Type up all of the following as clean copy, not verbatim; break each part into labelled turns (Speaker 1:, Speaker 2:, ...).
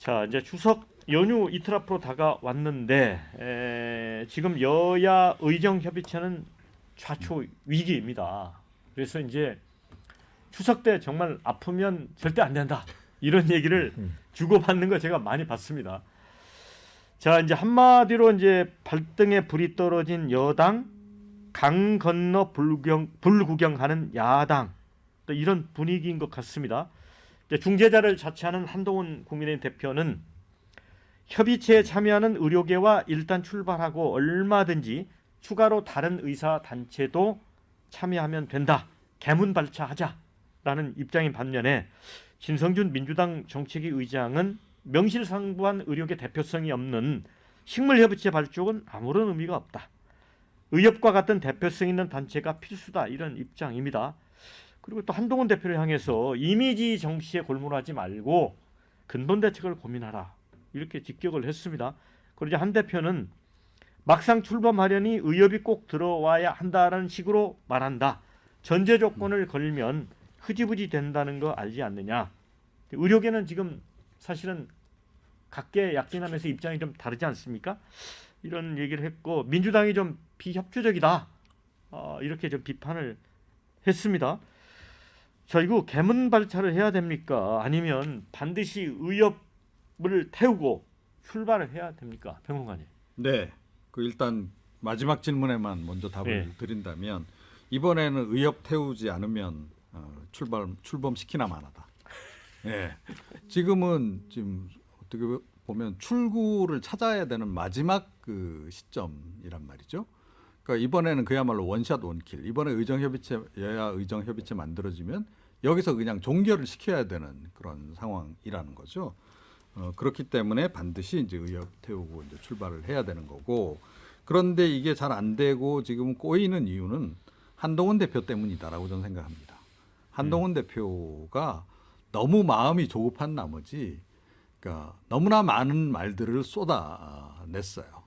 Speaker 1: 자, 이제 추석 연휴 이틀 앞으로 다가왔는데 지금 여야 의정협의체는 좌초 위기입니다. 그래서 이제 추석 때 정말 아프면 절대 안 된다. 이런 얘기를 주고받는 거 제가 많이 봤습니다. 자, 이제 한마디로 이제 발등에 불이 떨어진 여당, 강 건너 불구경하는 야당, 또 이런 분위기인 것 같습니다. 중재자를 자처하는 한동훈 국민의힘 대표는 협의체에 참여하는 의료계와 일단 출발하고 얼마든지 추가로 다른 의사 단체도 참여하면 된다. 개문발차하자라는 입장인 반면에 신성준 민주당 정책위 의장은 명실상부한 의료계 대표성이 없는 식물협의체 발족은 아무런 의미가 없다. 의협과 같은 대표성 있는 단체가 필수다. 이런 입장입니다. 그리고 또 한동훈 대표를 향해서 이미지 정치에 골몰하지 말고 근본 대책을 고민하라. 이렇게 직격을 했습니다. 그리고 이제 한 대표는 막상 출범하려니 의협이 꼭 들어와야 한다는 식으로 말한다. 전제 조건을 걸면 흐지부지 된다는 거 알지 않느냐. 의료계는 지금 사실은 각계 약진하면서 입장이 좀 다르지 않습니까? 이런 얘기를 했고 민주당이 좀 비협조적이다. 이렇게 좀 비판을 했습니다. 자, 이거 개문발차를 해야 됩니까? 아니면 반드시 의협을 태우고 출발을 해야 됩니까? 평론가님.
Speaker 2: 네, 일단 마지막 질문에만 먼저 답을 드린다면 이번에는 의협 태우지 않으면 출범시키나 마나다. 예, 지금 어떻게 보면 출구를 찾아야 되는 마지막 그 시점이란 말이죠. 그러니까 이번에는 그야말로 원샷 원킬. 이번에 여야 의정협의체 만들어지면 여기서 그냥 종결을 시켜야 되는 그런 상황이라는 거죠. 그렇기 때문에 반드시 이제 의협 태우고 이제 출발을 해야 되는 거고. 그런데 이게 잘 안 되고 지금 꼬이는 이유는 한동훈 대표 때문이다라고 저는 생각합니다. 한동훈 대표가 너무 마음이 조급한 나머지, 그러니까 너무나 많은 말들을 쏟아냈어요.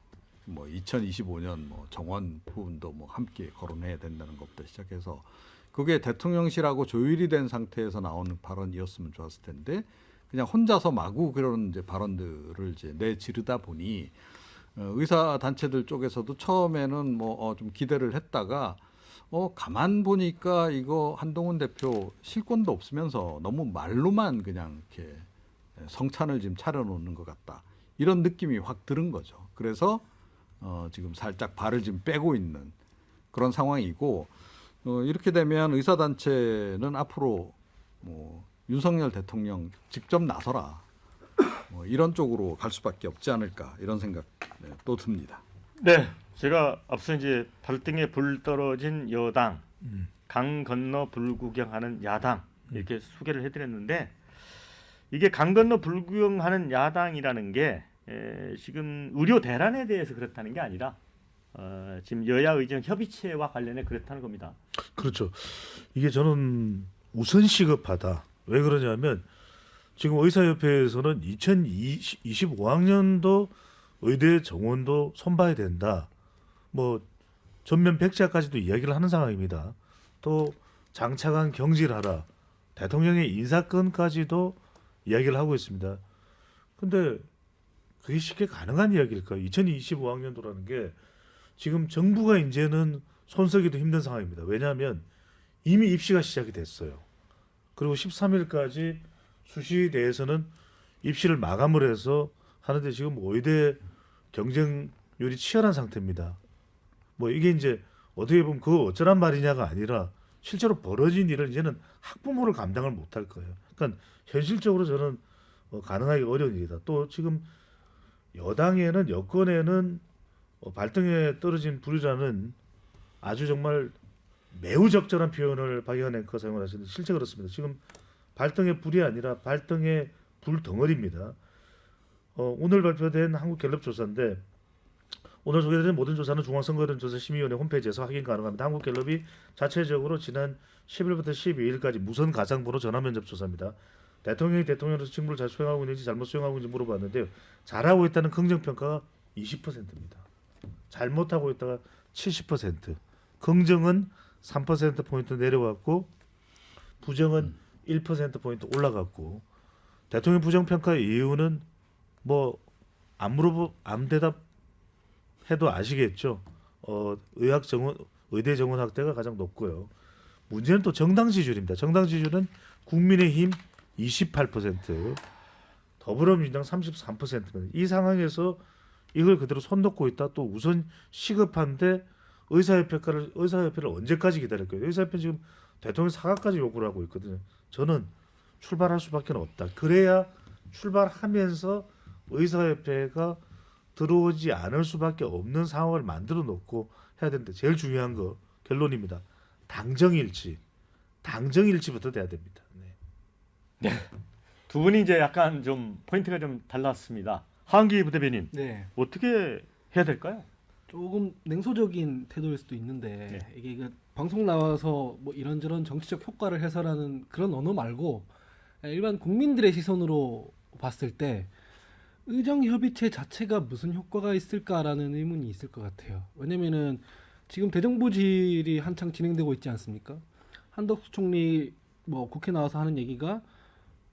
Speaker 2: 뭐 2025년 뭐 정원 부분도 뭐 함께 거론해야 된다는 것부터 시작해서 그게 대통령실하고 조율이 된 상태에서 나오는 발언이었으면 좋았을 텐데 그냥 혼자서 마구 그런 이제 발언들을 이제 내지르다 보니 의사 단체들 쪽에서도 처음에는 뭐 좀 기대를 했다가 가만 보니까 이거 한동훈 대표 실권도 없으면서 너무 말로만 그냥 이렇게 성찬을 지금 차려놓는 것 같다. 이런 느낌이 확 드는 거죠. 그래서 지금 살짝 발을 지금 빼고 있는 그런 상황이고 이렇게 되면 의사단체는 앞으로 뭐 윤석열 대통령 직접 나서라 뭐 이런 쪽으로 갈 수밖에 없지 않을까 이런 생각 또 듭니다.
Speaker 1: 네, 제가 앞서 이제 발등에 불 떨어진 여당, 강 건너 불구경하는 야당 이렇게 소개를 해드렸는데 이게 강 건너 불구경하는 야당이라는 게 지금 의료 대란에 대해서 그렇다는 게 아니라 지금 여야 의정 협의체와 관련해 그렇다는 겁니다.
Speaker 3: 그렇죠. 이게 저는 우선 시급하다. 왜 그러냐면 지금 의사협회에서는 2025학년도 의대 정원도 손봐야 된다. 뭐 전면 백지화까지도 이야기를 하는 상황입니다. 또 장차관 경질하라. 대통령의 인사권까지도 이야기를 하고 있습니다. 근데 그게 쉽게 가능한 이야기일까요? 2025학년도라는 게 지금 정부가 이제는 손서기도 힘든 상황입니다. 왜냐하면 이미 입시가 시작이 됐어요. 그리고 13일까지 수시대에서는 입시를 마감을 해서 하는데 지금 의대 경쟁률이 치열한 상태입니다. 뭐 이게 이제 어떻게 보면 그거 어쩌란 말이냐가 아니라 실제로 벌어진 일을 이제는 학부모를 감당을 못할 거예요. 그러니까 현실적으로 저는 가능하기 어려운 일이다. 또 지금 여당에는 여권에는 발등에 떨어진 불이라는 아주 정말 매우 적절한 표현을 박영환 앵커 사용을 하시는데 실제 그렇습니다. 지금 발등에 불이 아니라 발등에 불 덩어리입니다. 오늘 발표된 한국갤럽 조사인데 오늘 소개된 모든 조사는 중앙선거여론조사심의위원회 홈페이지에서 확인 가능합니다. 한국갤럽이 자체적으로 지난 10일부터 12일까지 무선 가상번호 전화면접 조사입니다. 대통령이 대통령으로서 직무를 잘 수행하고 있는지 잘못 수행하고 있는지 물어봤는데요. 잘하고 있다는 긍정평가가 20%입니다. 잘못하고 있다가 70%. 긍정은 3%포인트 내려왔고 부정은 1%포인트 올라갔고 대통령 부정평가의 이유는 뭐 안 대답해도 아시겠죠. 의대 정원 확대가 가장 높고요. 문제는 또 정당 지지율입니다. 정당 지지율은 국민의힘 28%, 더불어민주당 33%입니다. 이 상황에서 이걸 그대로 손 놓고 있다 또 우선 시급한데 의사협회를 언제까지 기다릴 거예요? 의사협회 지금 대통령 사과까지 요구를 하고 있거든요. 저는 출발할 수밖에 없다. 그래야 출발하면서 의사협회가 들어오지 않을 수밖에 없는 상황을 만들어 놓고 해야 되는데 제일 중요한 거 결론입니다. 당정일치부터 돼야 됩니다. 네.
Speaker 1: 두 분이 이제 약간 좀 포인트가 좀 달랐습니다. 하은기 부대변인
Speaker 4: 네,
Speaker 1: 어떻게 해야 될까요?
Speaker 4: 조금 냉소적인 태도일 수도 있는데 이게 그 방송 나와서 뭐 이런저런 정치적 효과를 해서라는 그런 언어 말고 일반 국민들의 시선으로 봤을 때 의정협의체 자체가 무슨 효과가 있을까라는 의문이 있을 것 같아요. 왜냐면은 지금 대정부질이 한창 진행되고 있지 않습니까? 한덕수 총리 뭐 국회 나와서 하는 얘기가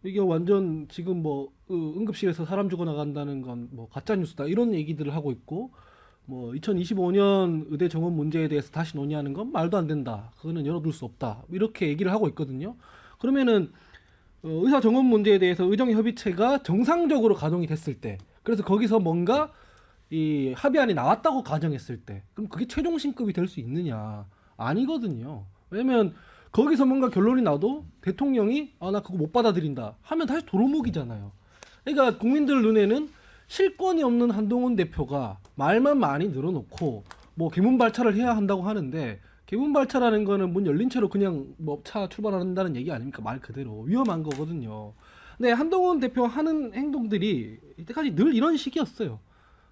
Speaker 4: 이게 완전 지금 뭐 응급실에서 사람 죽어나간다는 건 뭐 가짜 뉴스다 이런 얘기들을 하고 있고 뭐 2025년 의대 정원 문제에 대해서 다시 논의하는 건 말도 안 된다. 그거는 열어둘 수 없다. 이렇게 얘기를 하고 있거든요. 그러면은 의사 정원 문제에 대해서 의정협의체가 정상적으로 가동이 됐을 때, 그래서 거기서 뭔가 이 합의안이 나왔다고 가정했을 때, 그럼 그게 최종 신급이 될 수 있느냐? 아니거든요. 왜냐면 거기서 뭔가 결론이 나도 대통령이 나 그거 못 받아들인다 하면 다시 도루묵이잖아요. 그러니까 국민들 눈에는 실권이 없는 한동훈 대표가 말만 많이 늘어놓고 뭐 개문발차를 해야 한다고 하는데, 개문발차라는 거는 문 열린 채로 그냥 뭐 차 출발한다는 얘기 아닙니까? 말 그대로 위험한 거거든요. 근데 한동훈 대표 하는 행동들이 이때까지 늘 이런 식이었어요.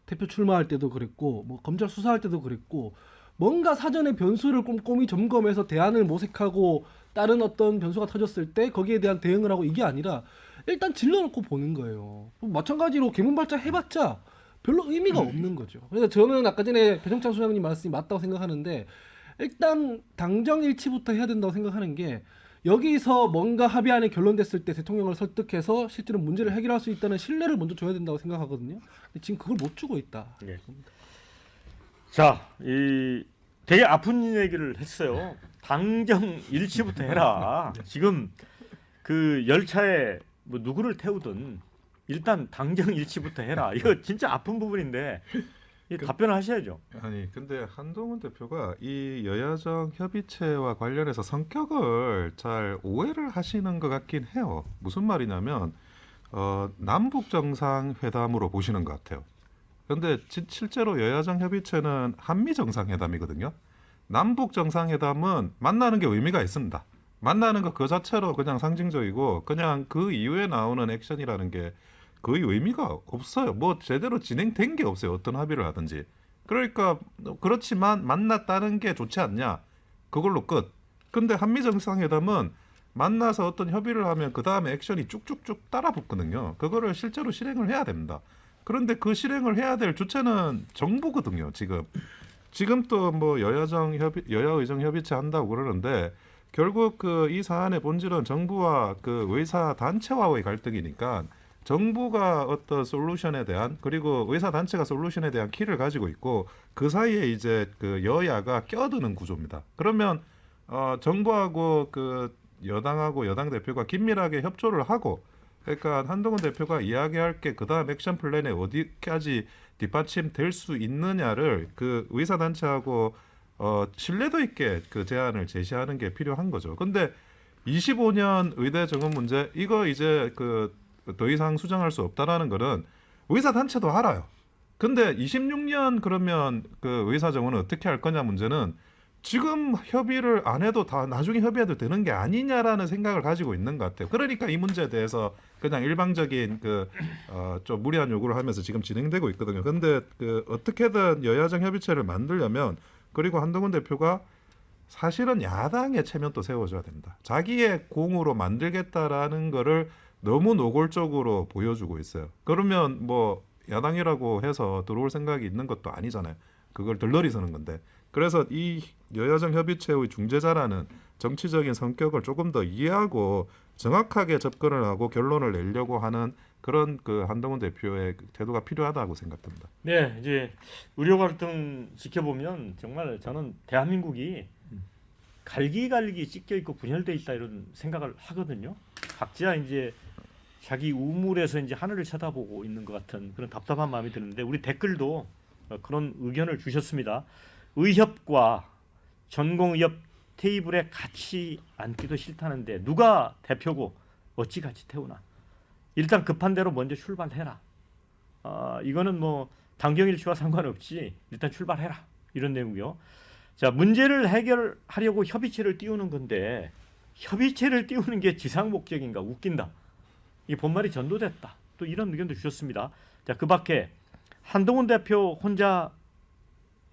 Speaker 4: 대표 출마할 때도 그랬고 뭐 검찰 수사할 때도 그랬고, 뭔가 사전에 변수를 꼼꼼히 점검해서 대안을 모색하고 다른 어떤 변수가 터졌을 때 거기에 대한 대응을 하고, 이게 아니라 일단 질러놓고 보는 거예요. 마찬가지로 개문발차 해봤자 별로 의미가 없는 거죠. 그래서 저는 아까 전에 배종찬 소장님 말씀이 맞다고 생각하는데, 일단 당정일치부터 해야 된다고 생각하는 게, 여기서 뭔가 합의안이 결론됐을 때 대통령을 설득해서 실제로 문제를 해결할 수 있다는 신뢰를 먼저 줘야 된다고 생각하거든요. 근데 지금 그걸 못 주고 있다.
Speaker 1: 네. 자, 이 되게 아픈 얘기를 했어요. 당정 일치부터 해라. 지금 그 열차에 뭐 누구를 태우든 일단 당정 일치부터 해라. 이거 진짜 아픈 부분인데 이 답변을 하셔야죠.
Speaker 5: 아니 근데 한동훈 대표가 이 여야정 협의체와 관련해서 성격을 잘 오해를 하시는 것 같긴 해요. 무슨 말이냐면 남북 정상회담으로 보시는 것 같아요. 그런데 실제로 여야정 협의체는 한미 정상회담이거든요. 남북 정상회담은 만나는 게 의미가 있습니다. 만나는 것 그 자체로 그냥 상징적이고, 그냥 그 이후에 나오는 액션이라는 게 거의 의미가 없어요. 뭐 제대로 진행된 게 없어요. 어떤 합의를 하든지. 그러니까 그렇지만 만났다는 게 좋지 않냐. 그걸로 끝. 근데 한미 정상회담은 만나서 어떤 협의를 하면 그 다음에 액션이 쭉쭉쭉 따라 붙거든요. 그거를 실제로 실행을 해야 됩니다. 그런데 그 실행을 해야 될 주체는 정부거든요. 지금 또 뭐 여야의정 협의체 한다고 그러는데, 결국 그 이 사안의 본질은 정부와 그 의사 단체와의 갈등이니까, 정부가 어떤 솔루션에 대한, 그리고 의사 단체가 솔루션에 대한 키를 가지고 있고, 그 사이에 이제 그 여야가 껴드는 구조입니다. 그러면 정부하고 그 여당하고 여당 대표가 긴밀하게 협조를 하고, 그러니까 한동훈 대표가 이야기할 게 그다음 액션 플랜에 어디까지 뒷받침될 수 있느냐를 그 의사 단체하고 신뢰도 있게 그 제안을 제시하는 게 필요한 거죠. 근데 25년 의대 정원 문제, 이거 이제 그 더 이상 수정할 수 없다라는 거는 의사 단체도 알아요. 근데 26년 그러면 그 의사 정원은 어떻게 할 거냐 문제는, 지금 협의를 안 해도 다 나중에 협의해도 되는 게 아니냐라는 생각을 가지고 있는 것 같아요. 그러니까 이 문제에 대해서 그냥 일방적인 좀 무리한 요구를 하면서 지금 진행되고 있거든요. 근데 그 어떻게든 여야정 협의체를 만들려면, 그리고 한동훈 대표가 사실은 야당의 체면도 세워줘야 된다. 자기의 공으로 만들겠다라는 거를 너무 노골적으로 보여주고 있어요. 그러면 뭐 야당이라고 해서 들어올 생각이 있는 것도 아니잖아요. 그걸 들러리 서는 건데, 그래서 이 여야정 협의체의 중재자라는 정치적인 성격을 조금 더 이해하고 정확하게 접근을 하고 결론을 내려고 하는 그런 그 한동훈 대표의 태도가 필요하다고 생각됩니다.
Speaker 1: 네, 이제 의료 갈등 지켜보면 정말 저는 대한민국이 갈기갈기 찢겨 있고 분열돼 있다 이런 생각을 하거든요. 각자 이제 자기 우물에서 이제 하늘을 쳐다보고 있는 것 같은 그런 답답한 마음이 드는데 우리 댓글도 그런 의견을 주셨습니다. 의협과 전공의협 테이블에 같이 앉기도 싫다는데 누가 대표고 어찌 같이 태우나. 일단 급한 대로 먼저 출발해라. 이거는 뭐 당경일치와 상관없이 일단 출발해라. 이런 내용이요. 자, 문제를 해결하려고 협의체를 띄우는 건데 협의체를 띄우는 게 지상 목적인가? 웃긴다. 이 본말이 전도됐다. 또 이런 의견도 주셨습니다. 자, 그 밖에 한동훈 대표 혼자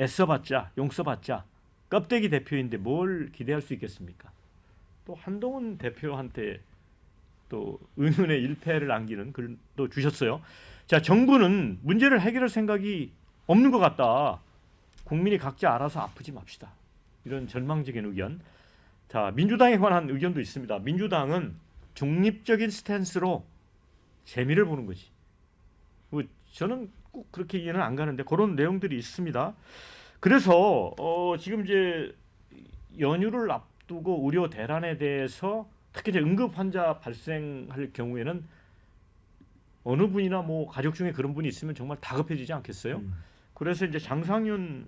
Speaker 1: 애써봤자 용서봤자 껍데기 대표인데 뭘 기대할 수 있겠습니까? 또 한동훈 대표한테 또 의문의 일패를 안기는 글도 주셨어요. 자, 정부는 문제를 해결할 생각이 없는 것 같다. 국민이 각자 알아서 아프지 맙시다. 이런 전망적인 의견. 자, 민주당에 관한 의견도 있습니다. 민주당은 중립적인 스탠스로 재미를 보는 거지. 뭐 저는 꼭 그렇게 이해는 안 가는데 그런 내용들이 있습니다. 그래서 지금 이제 연휴를 앞두고 의료 대란에 대해서 특히 이제 응급 환자 발생할 경우에는 어느 분이나 뭐 가족 중에 그런 분이 있으면 정말 다급해지지 않겠어요? 그래서 이제 장상윤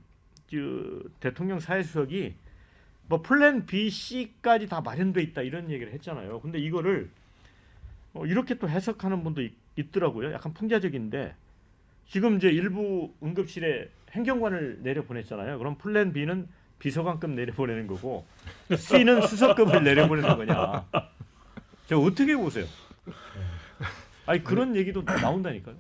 Speaker 1: 대통령 사회수석이 뭐 플랜 B, C까지 다 마련돼 있다 이런 얘기를 했잖아요. 근데 이거를 이렇게 또 해석하는 분도 있더라고요. 약간 풍자적인데 지금 이제 일부 응급실에 행정관을 내려보냈잖아요. 그럼 플랜 B는 비서관급 내려보내는 거고 C는 수석급을 내려보내는 거냐. 저 어떻게 보세요? 아니 그런 얘기도 나온다니까요.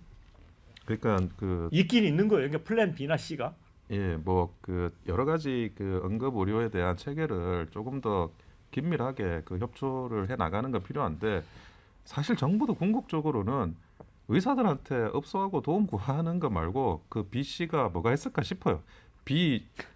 Speaker 5: 그러니까 그
Speaker 1: 있긴 있는 거예요. 그러니까 플랜 B나 C가.
Speaker 5: 예, 뭐 그 여러 가지 그 응급 의료에 대한 체계를 조금 더 긴밀하게 그 협조를 해 나가는 건 필요한데 사실 정부도 궁극적으로는 의사들한테 업소하고 도움 구하는 거 말고 그 B, C가 뭐가 있을까 싶어요.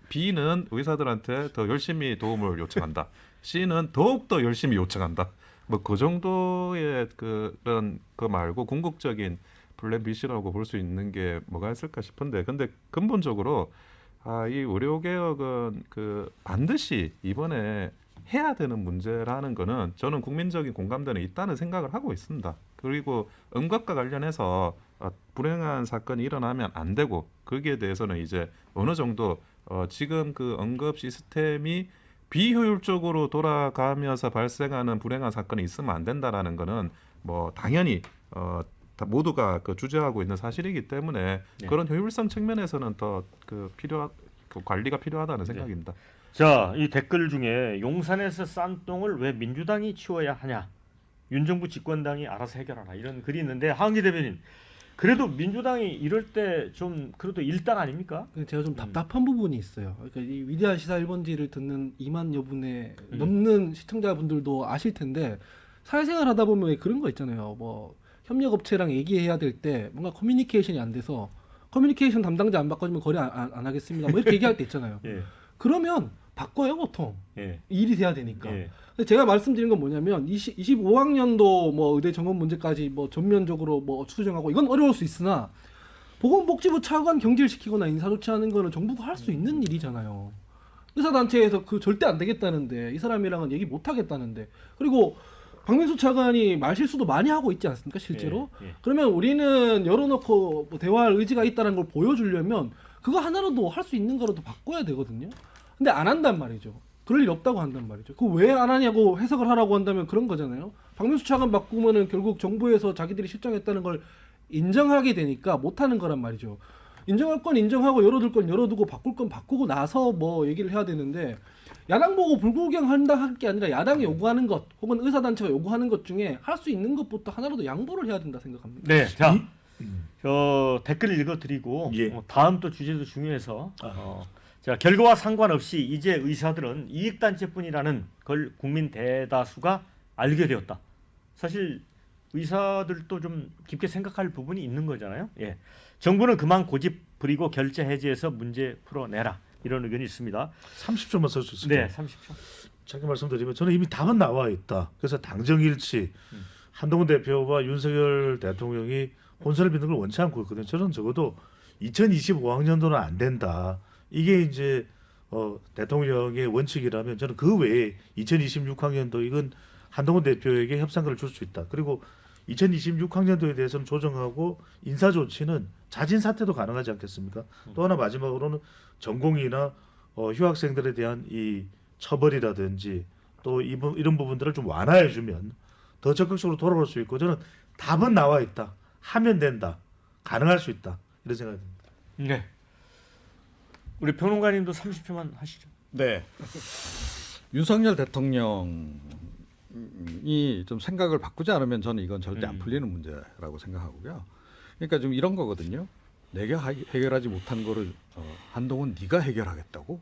Speaker 5: B는 의사들한테 더 열심히 도움을 요청한다. C는 더욱 더 열심히 요청한다. 뭐 그 정도의 그런 거 말고 궁극적인 플랜 B, C라고 볼 수 있는 게 뭐가 있을까 싶은데 근데 근본적으로 이 의료 개혁은 그 반드시 이번에 해야 되는 문제라는 거는 저는 국민적인 공감대는 있다는 생각을 하고 있습니다. 그리고 응급과 관련해서 불행한 사건이 일어나면 안 되고 거기에 대해서는 이제 어느 정도 지금 그 응급 시스템이 비효율적으로 돌아가면서 발생하는 불행한 사건이 있으면 안 된다라는 거는 뭐 당연히 다 모두가 그 주제하고 있는 사실이기 때문에
Speaker 1: 네.
Speaker 5: 그런 효율성 측면에서는 더 그 관리가 필요하다는 생각입니다.
Speaker 1: 자, 이 댓글 중에 용산에서 싼 똥을 왜 민주당이 치워야 하냐? 윤 정부 집권당이 알아서 해결하라 이런 글이 있는데 하은기 대변인 그래도 민주당이 이럴 때 좀 그래도 일당 아닙니까?
Speaker 4: 제가 좀 답답한 부분이 있어요. 그러니까 이 위대한 시사 1번지를 듣는 2만 여분의
Speaker 1: 음.
Speaker 4: 넘는 시청자분들도 아실 텐데 사회생활 하다 보면 왜 그런 거 있잖아요. 뭐 협력업체랑 얘기해야 될 때 뭔가 커뮤니케이션이 안 돼서 커뮤니케이션 담당자 안 바꿔주면 거래 안 하겠습니다. 뭐 이렇게 얘기할 때 있잖아요.
Speaker 1: 예,
Speaker 4: 그러면 바꿔요 보통.
Speaker 1: 예,
Speaker 4: 일이 돼야 되니까.
Speaker 1: 예.
Speaker 4: 근데 제가 말씀드린 건 뭐냐면 25학년도 뭐 의대 정원 문제까지 뭐 전면적으로 뭐 수정하고 이건 어려울 수 있으나 보건복지부 차관 경질시키거나 인사조치하는 거는 정부가 할 수 있는 일이잖아요. 의사단체에서 그 절대 안 되겠다는데 이 사람이랑은 얘기 못 하겠다는데 그리고 박명수 차관이 말실수도 많이 하고 있지 않습니까 실제로?
Speaker 1: 예, 예.
Speaker 4: 그러면 우리는 열어놓고 뭐 대화할 의지가 있다는 걸 보여주려면 그거 하나라도 할 수 있는 거라도 바꿔야 되거든요. 근데 안 한단 말이죠. 그럴 일 없다고 한단 말이죠. 그 왜 안 하냐고 해석을 하라고 한다면 그런 거잖아요. 박명수 차관 바꾸면은 결국 정부에서 자기들이 실정했다는 걸 인정하게 되니까 못 하는 거란 말이죠. 인정할 건 인정하고 열어둘 건 열어두고 바꿀 건 바꾸고 나서 뭐 얘기를 해야 되는데 야당 보고 불구경한다 할 게 아니라 야당이 요구하는 것 혹은 의사단체가 요구하는 것 중에 할 수 있는 것부터 하나라도 양보를 해야 된다 생각합니다.
Speaker 1: 네, 자, 저 댓글 읽어드리고
Speaker 3: 예.
Speaker 1: 다음 또 주제도 중요해서 자 결과와 상관없이 이제 의사들은 이익단체뿐이라는 걸 국민 대다수가 알게 되었다. 사실 의사들도 좀 깊게 생각할 부분이 있는 거잖아요. 예, 정부는 그만 고집 부리고 결제 해지해서 문제 풀어내라. 이런 의견이 있습니다.
Speaker 3: 30초만 쓸 수 있을까요?
Speaker 1: 네, 30초.
Speaker 3: 짧게 말씀드리면 저는 이미 답은 나와 있다. 그래서 당정일치, 한동훈 대표와 윤석열 대통령이 혼선을 빚는 걸 원치 않고 있거든요. 저는 적어도 2025학년도는 안 된다. 이게 이제 대통령의 원칙이라면 저는 그 외에 2026학년도 이건 한동훈 대표에게 협상권을 줄 수 있다. 그리고 2026학년도에 대해서는 조정하고 인사 조치는 자진 사퇴도 가능하지 않겠습니까? 또 하나 마지막으로는 전공이나 휴학생들에 대한 이 처벌이라든지 또 이런 부분들을 좀 완화해 주면 더 적극적으로 돌아올 수 있고 저는 답은 나와 있다. 하면 된다. 가능할 수 있다. 이런 생각이 듭니다.
Speaker 1: 네. 우리 평론가님도 30초만 하시죠.
Speaker 2: 네. 윤석열 대통령이 좀 생각을 바꾸지 않으면 저는 이건 절대 안 풀리는 문제라고 생각하고요. 그러니까 좀 이런 거거든요. 내가 해결하지 못한 거를 한동훈 네가 해결하겠다고?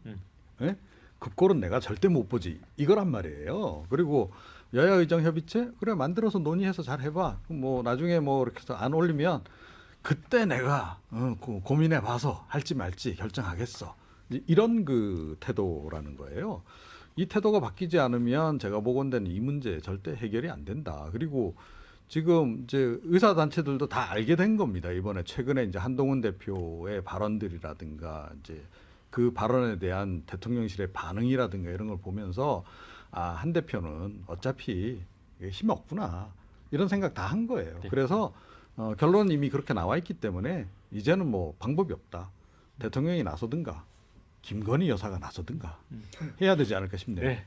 Speaker 2: 예? 그 꼴은 내가 절대 못 보지. 이거란 말이에요. 그리고 여야 의정 협의체 그래 만들어서 논의해서 잘 해봐. 뭐 나중에 뭐 이렇게 해서 안 올리면 그때 내가 고민해 봐서 할지 말지 결정하겠어. 이런 그 태도라는 거예요. 이 태도가 바뀌지 않으면 제가 보건대는 이 문제 절대 해결이 안 된다. 그리고 지금 이제 의사 단체들도 다 알게 된 겁니다. 이번에 최근에 이제 한동훈 대표의 발언들이라든가 이제 그 발언에 대한 대통령실의 반응이라든가 이런 걸 보면서 한 대표는 어차피 힘 없구나 이런 생각 다 한 거예요.
Speaker 1: 네.
Speaker 2: 그래서 결론은 이미 그렇게 나와 있기 때문에 이제는 뭐 방법이 없다. 대통령이 나서든가 김건희 여사가 나서든가 해야 되지 않을까 싶네요.
Speaker 1: 네.